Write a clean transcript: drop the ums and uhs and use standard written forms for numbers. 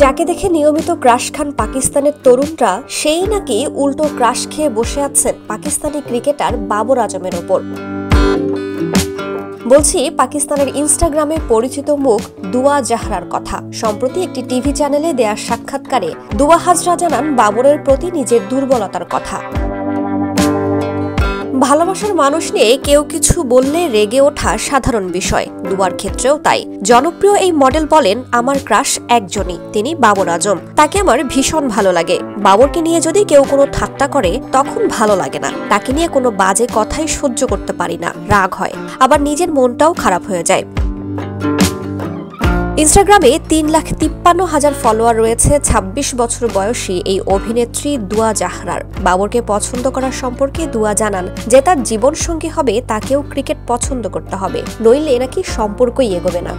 যাকে দেখে নিয়মিত ক্রাশ খান পাকিস্তানের তরুণরা, সেই নাকি উল্টো ক্রাশ খেয়ে বসে আছেন পাকিস্তানি ক্রিকেটার বাবর আজমের ওপর। বলছি পাকিস্তানের ইনস্টাগ্রামে পরিচিত মুখ দুয়া জাহরার কথা। সম্প্রতি একটি টিভি চ্যানেলে দেয়া সাক্ষাৎকারে দুয়া হাজরা জানান বাবরের প্রতি নিজের দুর্বলতার কথা। ভালোবাসার মানুষ নিয়ে কেউ কিছু বললে রেগে ওঠা সাধারণ বিষয়, দুয়ার ক্ষেত্রেও তাই। জনপ্রিয় এই মডেল বলেন, আমার ক্রাশ একজনই, তিনি বাবর আজম। তাকে আমার ভীষণ ভালো লাগে। বাবরকে নিয়ে যদি কেউ কোনো ঠাট্টা করে তখন ভালো লাগে না, তাকে নিয়ে কোনো বাজে কথাই সহ্য করতে পারি না, রাগ হয়, আবার নিজের মনটাও খারাপ হয়ে যায়। ইনস্টাগ্রামে 3,53,000 ফলোয়ার রয়েছে 26 বছর বয়সী এই অভিনেত্রী দুয়া জাহরার। বাবরকে পছন্দ করার সম্পর্কে দুয়া জানান যে তার জীবনসঙ্গী হবে তাকেও ক্রিকেট পছন্দ করতে হবে, নইলে নাকি সম্পর্কই এগোবে না।